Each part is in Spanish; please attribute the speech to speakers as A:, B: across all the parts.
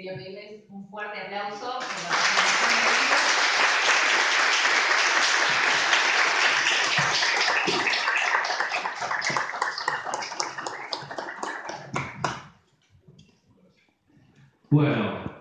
A: quiero pedirles un fuerte aplauso por la presentación del libro.
B: Bueno,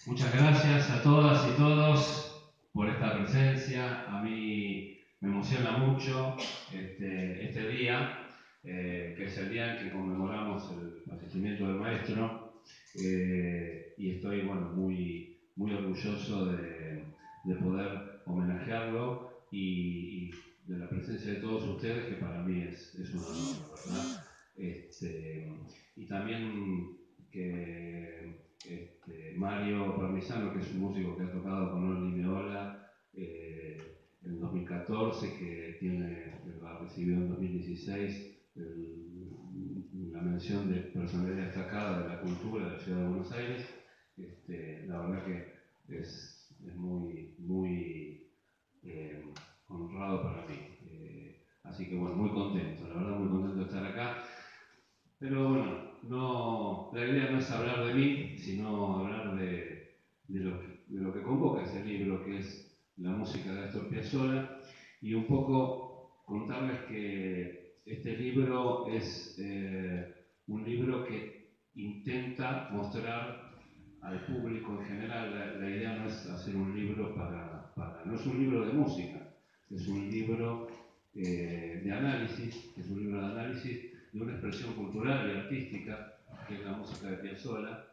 B: muchas gracias a todas y todos por esta presencia. A mí me emociona mucho este día, que es el día en que conmemoramos el fallecimiento del maestro, y estoy muy orgulloso de poder homenajearlo y de la presencia de todos ustedes, que para mí es un honor, ¿verdad? Y también que Mario Parmisano, que es un músico que ha tocado con Olli Meola en 2014, que recibió en 2016 la mención de personalidad destacada de la cultura de la ciudad de Buenos Aires. La verdad que es muy honrado para mí. Así que bueno, muy contento, la verdad muy contento de estar acá. Pero bueno, la idea no es hablar de mí, sino hablar de lo que convoca ese libro, que es la música de Astor Piazzolla, y un poco contarles que este libro es un libro que intenta mostrar al público en general. La idea no es hacer un libro no es un libro de música, es un libro de análisis, de una expresión cultural y artística, que es la música de Piazzolla,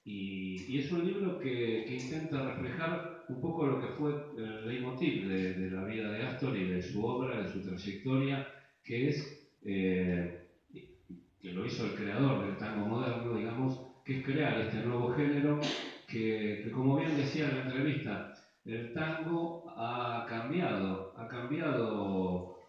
B: y es un libro que intenta reflejar un poco lo que fue el leitmotiv de la vida de Astor y de su obra, de su trayectoria, que es, que lo hizo el creador del tango moderno, digamos, que es crear este nuevo género que como bien decía en la entrevista, el tango ha cambiado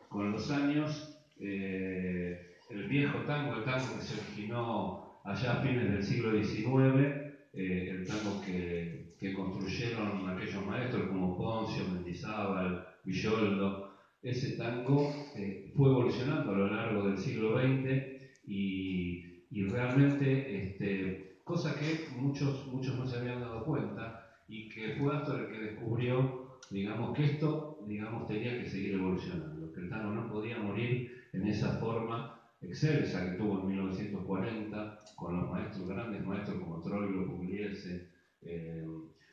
B: con los años. El viejo tango, el tango que se originó allá a fines del siglo XIX, el tango que construyeron aquellos maestros como Poncio, Mendizábal, Villoldo, ese tango fue evolucionando a lo largo del siglo XX y realmente, cosa que muchos no se habían dado cuenta, y que fue Astor el que descubrió, digamos, que esto, digamos, tenía que seguir evolucionando, que el tango no podía morir en esa forma excelsa que tuvo en 1940 con los maestros, grandes maestros como Troilo, Pugliese,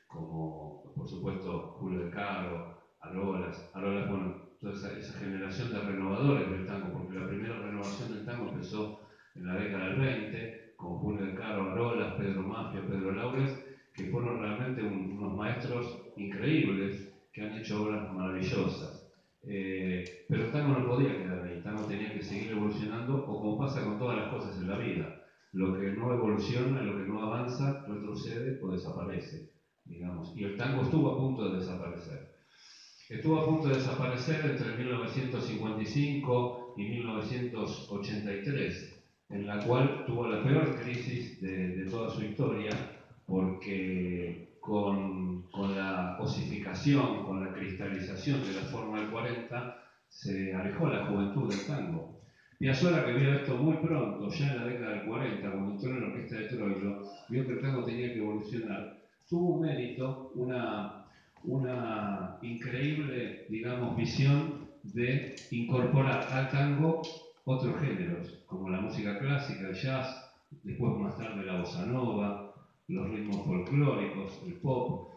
B: como por supuesto Julio De Caro, Arolas, bueno, toda esa generación de renovadores del tango, porque la primera renovación del tango empezó en la década del 20 con Julio De Caro, Arolas, Pedro Maffia, Pedro Laures, que fueron realmente unos maestros increíbles que han hecho obras maravillosas. Pero el tango no podía quedar ahí, el tango tenía que seguir evolucionando, o como pasa con todas las cosas en la vida, lo que no evoluciona, lo que no avanza, retrocede o desaparece, digamos. Y el tango estuvo a punto de desaparecer. Estuvo a punto de desaparecer entre 1955 y 1983, en la cual tuvo la peor crisis de toda su historia, porque con la osificación, con la cristalización de la forma del 40, se alejó la juventud del tango. Piazzolla, que vio esto muy pronto, ya en la década del 40, cuando entró en la orquesta de Troilo, vio que el tango tenía que evolucionar. Tuvo un mérito, una increíble, digamos, visión de incorporar al tango otros géneros, como la música clásica, el jazz, después más tarde la bossa nova, los ritmos folclóricos, el pop,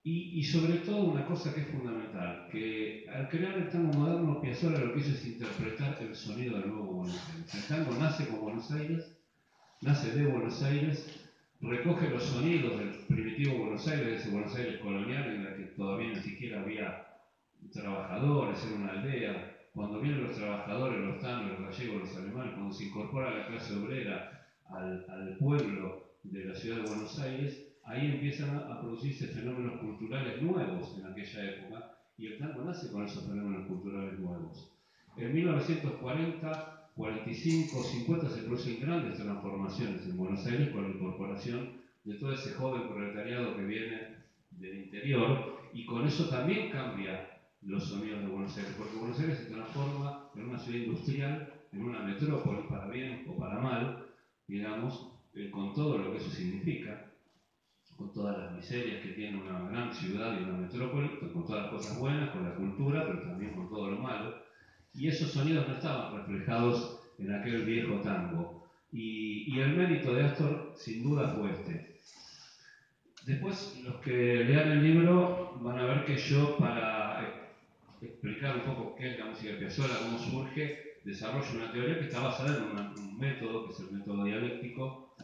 B: y sobre todo una cosa que es fundamental, que al crear el tango moderno, Piazzolla lo que hizo es interpretar el sonido del nuevo Buenos Aires. El tango nace con Buenos Aires, nace de Buenos Aires, recoge los sonidos del primitivo Buenos Aires, de ese Buenos Aires colonial en la que todavía ni siquiera había trabajadores, era una aldea. Cuando vienen los trabajadores, los tanos, los gallegos, los alemanes, cuando se incorpora la clase obrera al pueblo de la ciudad de Buenos Aires, ahí empiezan a producirse fenómenos culturales nuevos en aquella época, y el tango nace con esos fenómenos culturales nuevos. En 1940, 45, 50 se producen grandes transformaciones en Buenos Aires con la incorporación de todo ese joven proletariado que viene del interior, y con eso también cambia los sonidos de Buenos Aires, porque Buenos Aires se transforma en una ciudad industrial, en una metrópoli, para bien o para mal, digamos, con todo lo que eso significa, con todas las miserias que tiene una gran ciudad y una metrópoli, con todas las cosas buenas, con la cultura, pero también con todo lo malo. Y esos sonidos no estaban reflejados en aquel viejo tango. Y el mérito de Astor, sin duda, fue este. Después, los que lean el libro van a ver que yo, para explicar un poco qué es la música de Piazzolla, cómo surge, desarrollo una teoría que está basada en un método, que es el método dialéctico,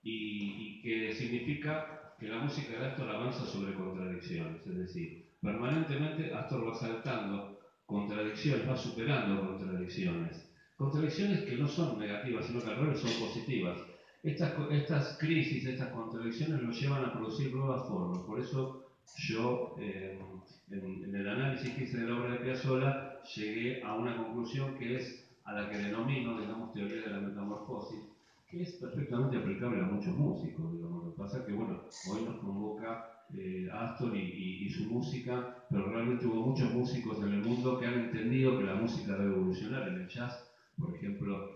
B: y que significa que la música de Astor avanza sobre contradicciones, es decir, permanentemente Astor va saltando contradicciones, va superando contradicciones. Contradicciones que no son negativas, sino que al revés son positivas. Estas crisis, estas contradicciones nos llevan a producir nuevas formas. Por eso yo, en el análisis que hice de la obra de Piazzolla, llegué a una conclusión que es a la que denomino, digamos, teoría de la metamorfosis, que es perfectamente aplicable a muchos músicos, digamos. Lo que pasa es que, bueno, hoy nos convoca Astor y su música, pero realmente hubo muchos músicos en el mundo que han entendido que la música debe evolucionar. En el jazz, por ejemplo,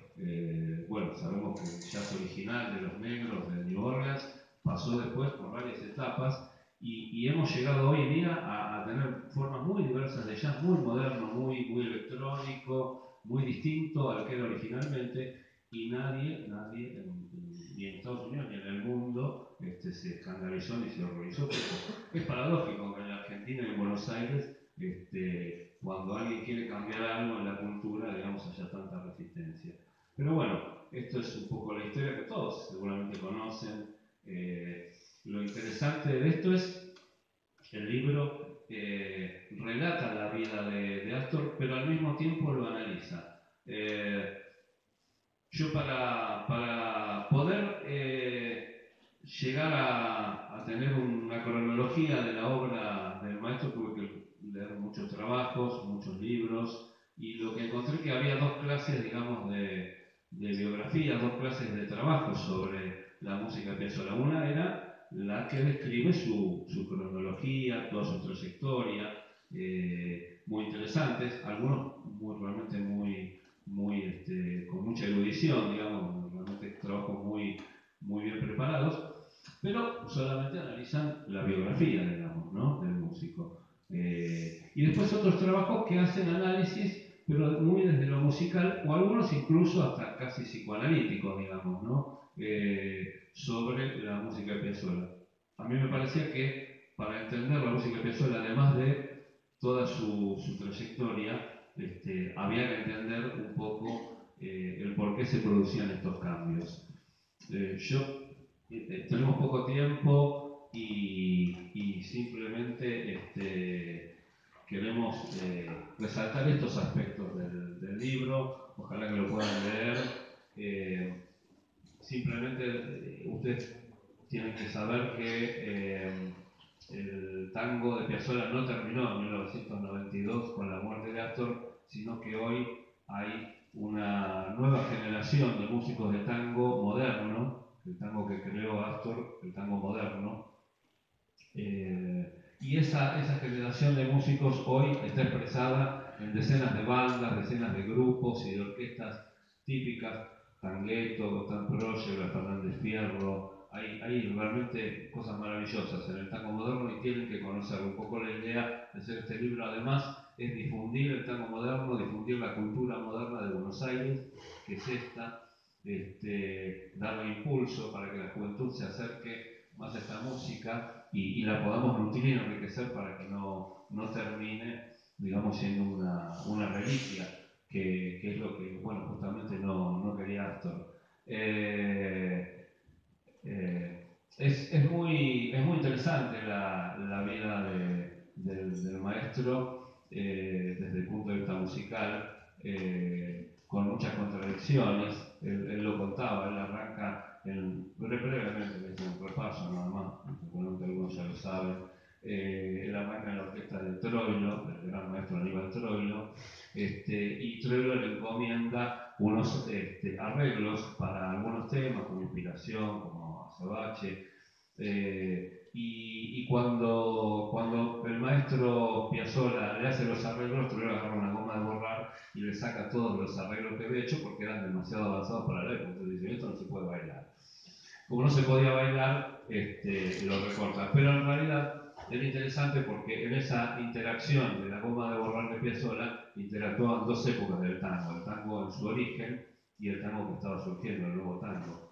B: bueno, sabemos que el jazz original de los negros de New Orleans pasó después por varias etapas y hemos llegado hoy en día a tener formas muy diversas de jazz, muy moderno, muy electrónico, muy distinto al que era originalmente. Y nadie ni en Estados Unidos ni en el mundo se escandalizó ni se horrorizó. Es paradójico que en la Argentina y en Buenos Aires, cuando alguien quiere cambiar algo en la cultura, digamos, haya tanta resistencia. Pero bueno, esto es un poco la historia que todos seguramente conocen. Lo interesante de esto es que el libro relata la vida de Astor, pero al mismo tiempo lo analiza. Yo para poder llegar a tener una cronología de la obra del maestro tuve que leer muchos trabajos, muchos libros, y lo que encontré que había dos clases, digamos, de biografía, dos clases de trabajo sobre la música de Piazzolla. Una era la que describe su cronología, toda su trayectoria, muy interesantes, algunos realmente con mucha erudición, digamos, realmente trabajos muy bien preparados, pero solamente analizan la biografía, digamos, ¿no?, del músico. Y después otros trabajos que hacen análisis, pero muy desde lo musical, o algunos incluso hasta casi psicoanalíticos, digamos, ¿no?, sobre la música de Piazzolla. A mí me parecía que para entender la música de Piazzolla, además de toda su trayectoria, había que entender un poco el por qué se producían estos cambios. Tenemos poco tiempo y simplemente queremos resaltar estos aspectos del libro. Ojalá que lo puedan leer. Simplemente ustedes tienen que saber que el tango de Piazzolla no terminó en 1992 con la muerte de Astor, sino que hoy hay una nueva generación de músicos de tango moderno, el tango que creó Astor, el tango moderno, y esa generación de músicos hoy está expresada en decenas de bandas, decenas de grupos y de orquestas típicas, Tangueto, Costal Project, Fernández Fierro. Hay realmente cosas maravillosas en el tango moderno y tienen que conocerlo. Un poco la idea de hacer este libro, además, es difundir el tango moderno, difundir la cultura moderna de Buenos Aires, que es esta, darle impulso para que la juventud se acerque más a esta música y la podamos nutrir y enriquecer para que no termine, digamos, siendo una reliquia, que es lo que, bueno, justamente no quería Astor. Es muy interesante la vida del maestro desde el punto de vista musical, con muchas contradicciones. Él lo contaba, él arranca brevemente, es un repaso nada más, seguramente algunos ya lo saben. Él arranca en la orquesta de Troilo, del gran maestro Aníbal Troilo, y Troilo le encomienda unos arreglos para algunos temas, como Inspiración, como Azabache, y cuando el maestro Piazzolla le hace los arreglos, Troilo agarra una goma de borrar y le saca todos los arreglos que había hecho porque eran demasiado avanzados para la época. Entonces dice, esto no se puede bailar. Como no se podía bailar, lo recorta. Pero en realidad era interesante porque en esa interacción de la goma de borrar de Piazzolla interactuaban dos épocas del tango, el tango en su origen y el tango que estaba surgiendo, el nuevo tango.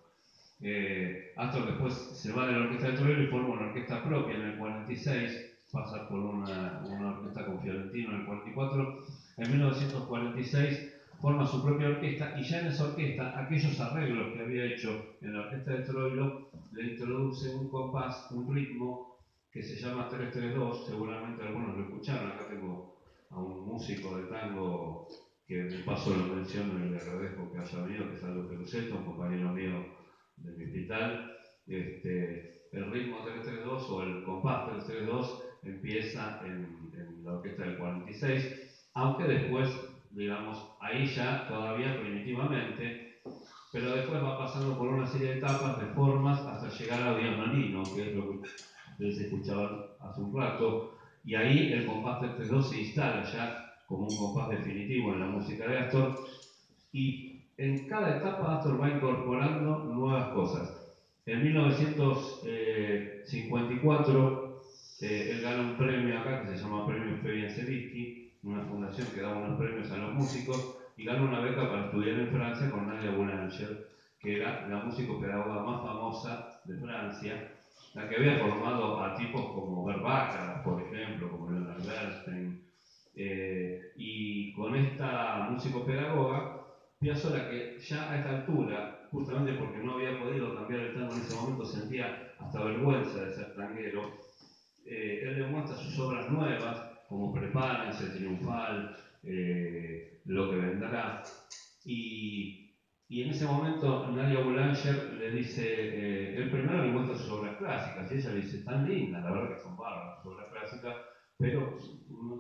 B: Astor después se va de la orquesta de Troilo y forma una orquesta propia en el 46, pasa por una orquesta con Fiorentino en el 44. En 1946 forma su propia orquesta y ya en esa orquesta aquellos arreglos que había hecho en la orquesta de Troilo le introduce un compás, un ritmo que se llama 3-3-2, seguramente algunos lo escucharon. Acá tengo a un músico de tango que de paso lo menciono y le agradezco que haya venido, que es Aldo Perusetto, un compañero mío de mi hospital. El ritmo 3-3-2 o el compás 3-3-2 empieza en la orquesta del 46, aunque después, digamos, ahí ya todavía primitivamente, pero después va pasando por una serie de etapas, de formas, hasta llegar a Dios Nonino, que es lo que ustedes escuchaban hace un rato, y ahí el compás 3-3-2 se instala ya como un compás definitivo en la música de Astor, y en cada etapa Astor va incorporando nuevas cosas. En 1954 él gana un premio acá que se llama Premio Fabian Cebisky, una fundación que da unos premios a los músicos, y gana una beca para estudiar en Francia con Nadia Boulanger, que era la musicopedagoga más famosa de Francia, la que había formado a tipos como Bert Bacharach, por ejemplo, como Leonard Bernstein. Y con esta musicopedagoga, Piazzolla, que ya a esta altura, justamente porque no había podido cambiar el tango en ese momento, sentía hasta vergüenza de ser tanguero, él le muestra sus obras nuevas, como Prepárense, Triunfal, Lo que vendrá, y en ese momento Nadia Boulanger le dice, él primero le muestra sus obras clásicas, y ella le dice, tan lindas, la verdad que son bárbaras sus obras clásicas, pero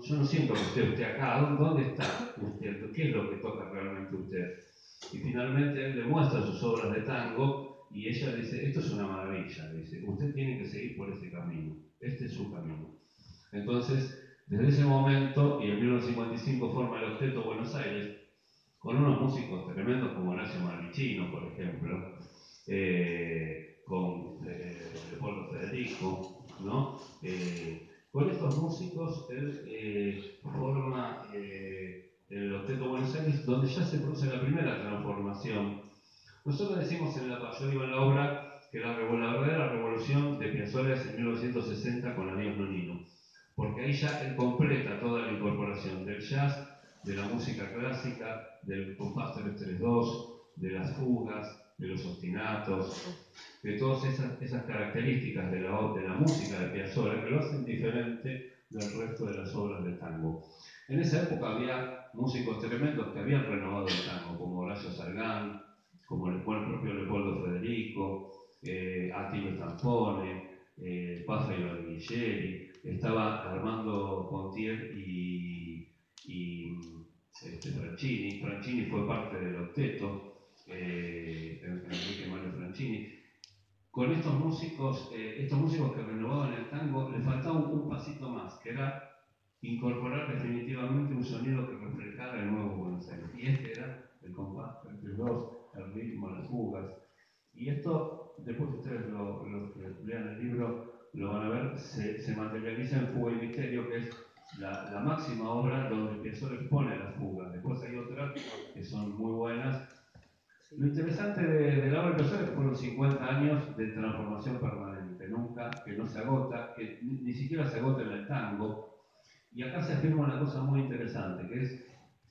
B: yo no siento que esté usted acá. ¿Dónde está usted? ¿Qué es lo que toca realmente usted? Y finalmente él le muestra sus obras de tango y ella le dice, esto es una maravilla, le dice, usted tiene que seguir por ese camino, este es su camino. Entonces, desde ese momento, y en 1955 forma el Octeto Buenos Aires, con unos músicos tremendos como Horacio Malvicino, por ejemplo, con Leopoldo Federico, ¿no? Con estos músicos él forma el Octeto Buenos Aires, donde ya se produce la primera transformación. Nosotros decimos yo digo en la obra que la verdadera revolución de Piazzolla es en 1960 con Adiós Nonino, porque ahí ya él completa toda la incorporación del jazz, de la música clásica, del compás 3-3-2, de las fugas, de los ostinatos, de todas esas características de la música de Piazzolla que lo hacen diferente del resto de las obras de tango. En esa época había músicos tremendos que habían renovado el tango, como Horacio Salgán, como el propio Leopoldo Federico, Attilio Stampone, Páfaro Guillieri, estaba Armando Pontier y Franchini. Franchini fue parte del Octeto, Enrique Mario Franchini. Con estos músicos que renovaban el tango, le faltaba un pasito más, que era incorporar definitivamente un sonido que reflejara el nuevo Buenos Aires. Y este era el compás entre los dos, el ritmo, las fugas. Y esto, después ustedes lo lean el libro, lo van a ver, se materializa en Fuga y Misterio, que es la máxima obra donde Piazzolla expone las fugas. Después hay otras que son muy buenas. Lo interesante de la obra de Piazzolla es que fueron 50 años de transformación permanente, nunca, que no se agota, que ni siquiera se agota en el tango. Y acá se afirma una cosa muy interesante, que es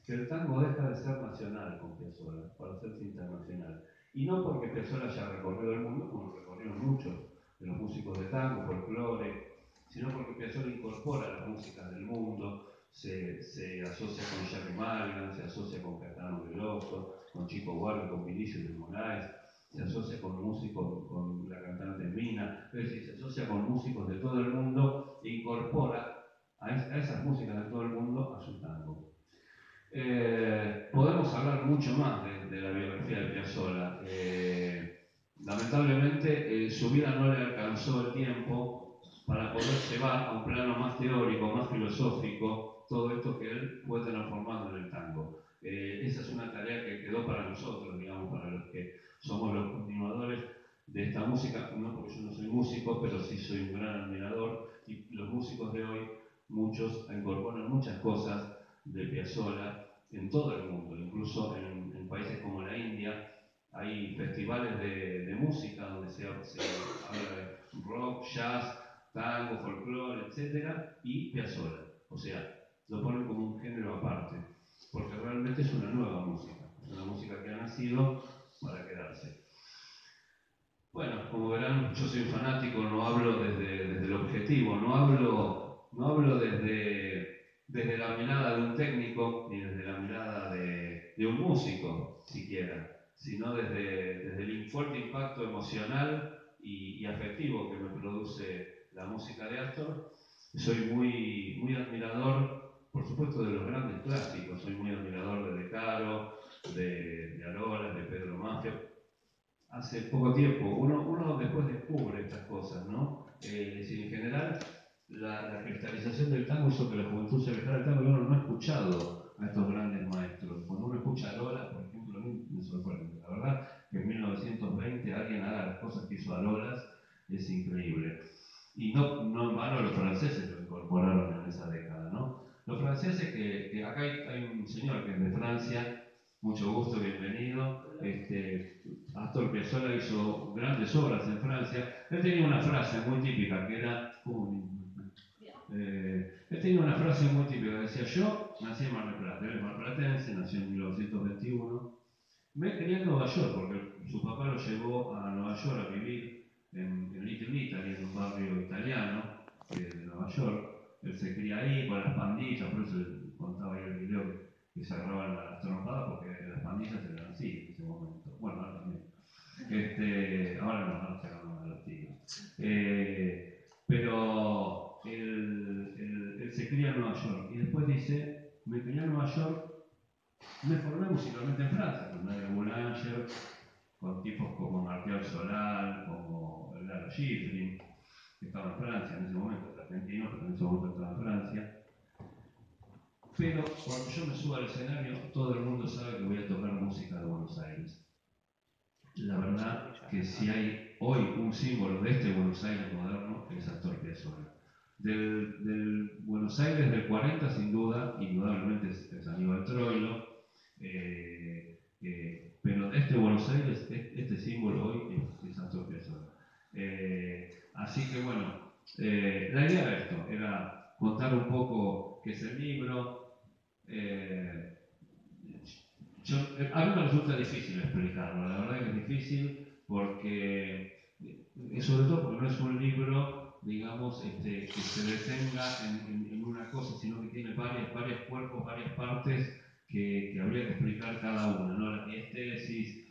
B: que el tango deja de ser nacional con Piazzolla para hacerse internacional. Y no porque Piazzolla haya recorrido el mundo, como recorrieron muchos de los músicos de tango, folclore, sino porque Piazzolla incorpora las músicas del mundo, se asocia con Jerry Mulligan, se asocia con Caetano Veloso, con Chico Buarque, con Vinicius de Moraes, se asocia con músicos, con la cantante Mina, es decir, se asocia con músicos de todo el mundo e incorpora a esas músicas de todo el mundo a su tango. Podemos hablar mucho más de la biografía de Piazzolla. Lamentablemente su vida no le alcanzó el tiempo para poder llevar a un plano más teórico, más filosófico, todo esto que él fue transformando en el tango. esa es una tarea que quedó para nosotros, digamos, para los que somos los continuadores de esta música, no porque yo no soy músico, pero sí soy un gran admirador, y los músicos de hoy, muchos incorporan muchas cosas de Piazzolla en todo el mundo, incluso en países como la India. Hay festivales de música donde se habla de rock, jazz, tango, folclore, etc. y Piazzolla. O sea, lo ponen como un género aparte, porque realmente es una nueva música. Es una música que ha nacido para quedarse. Bueno, como verán, yo soy un fanático, no hablo desde el objetivo, no hablo desde la mirada de un técnico, ni desde la mirada de un músico, siquiera, sino desde el fuerte impacto emocional y afectivo que me produce la música de Astor. Soy muy admirador, por supuesto, de los grandes clásicos. Soy muy admirador de De Caro, de Arolas, de Pedro Mafia. Hace poco tiempo, uno después descubre estas cosas, ¿no? En general, la cristalización del tango hizo que la juventud se alejara del tango, y uno no ha escuchado a estos grandes maestros. Cuando uno escucha a Lola, por ejemplo, a mí me sorprende. La verdad que en 1920 alguien haga las cosas que hizo a Lolas es increíble. Y no en vano los franceses lo incorporaron en esa década, ¿no? Los franceses, que acá hay un señor que es de Francia, mucho gusto, bienvenido. Astor Piazzolla hizo grandes obras en Francia. Él tenía una frase muy típica que era... él tenía una frase muy típica que decía: yo nací en Mar del Plata, él es marplatense, nació en 1921. Me crié en Nueva York porque su papá lo llevó a Nueva York a vivir en Little Italy, en un barrio italiano de Nueva York. Él se cría ahí con las pandillas, por eso contaba ahí el video que se agarraban las trompadas, porque las pandillas eran así en ese momento. Bueno, ahora también. Ahora no, ahora se agarran a los tigres. Pero él se cría en Nueva York y después dice: me crié en Nueva York, me formé musicalmente en Francia, con Nadia Boulanger, con tipos como Martial Solal, como Lalo Schifrin, que estaba en Francia en ese momento, es argentino, pero en ese momento estaba en Francia. Pero cuando yo me subo al escenario, todo el mundo sabe que voy a tocar música de Buenos Aires. La verdad que si hay hoy un símbolo de este Buenos Aires moderno, es Astor Piazzolla. Del Buenos Aires del 40, sin duda, indudablemente es Aníbal Troilo, pero de este Buenos Aires, este símbolo hoy es Astor Piazzolla. Así que bueno, la idea era esto, era contar un poco qué es el libro. A mí me resulta difícil explicarlo, la verdad que es difícil porque, sobre todo porque no es un libro, digamos, que se detenga en una cosa, sino que tiene varios cuerpos, varias partes que habría que explicar cada una, ¿no? La diestesis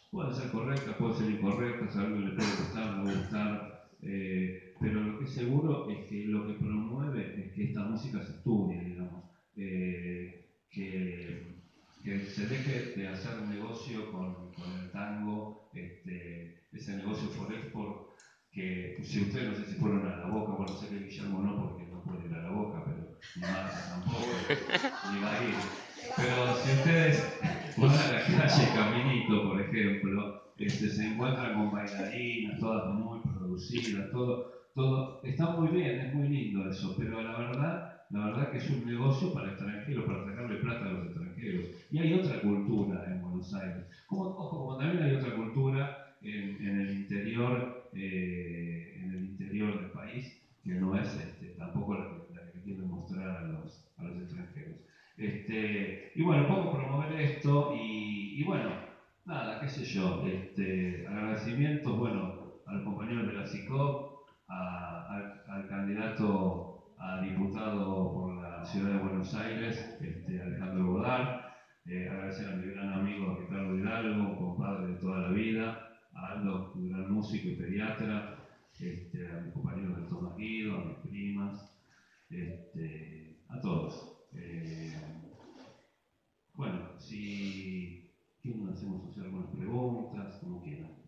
B: puede ser correcta, puede ser incorrecta, a alguien le puede gustar, no gustar, pero lo que es seguro es que lo que promueve es que esta música se estudie, digamos. Que se deje de hacer un negocio con el tango, ese negocio forespo, que si ustedes no sé si fueron a la Boca, bueno, sé que Guillermo no, porque no puede ir a la Boca, pero ni Marta tampoco, ni va a ir. Pero si ustedes van a la calle Caminito, por ejemplo, se encuentran con bailarinas, todas muy producidas, todo está muy bien, es muy lindo eso, pero la verdad que es un negocio para extranjeros, para sacarle plata a los extranjeros. Y hay otra cultura en Buenos Aires. Como también hay otra cultura en el interior del país, que no es tampoco la que quieren mostrar a los extranjeros. Y bueno, un poco promover esto y bueno, nada, qué sé yo, agradecimientos, bueno, a los compañeros de la CICOP, al candidato a diputado por la ciudad de Buenos Aires, Alejandro Godard, agradecer a mi gran amigo Ricardo Hidalgo, un compadre de toda la vida, a Aldo, un gran músico y pediatra, a mis compañeros del Tomás Guido, a mis primas, a todos. Bueno, si quieren hacemos hacer algunas preguntas, como quieran.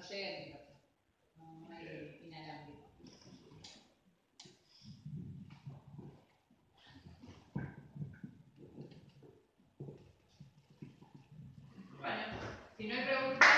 A: no llega el micrófono. No hay inalámbrico. Bueno, si no hay preguntas.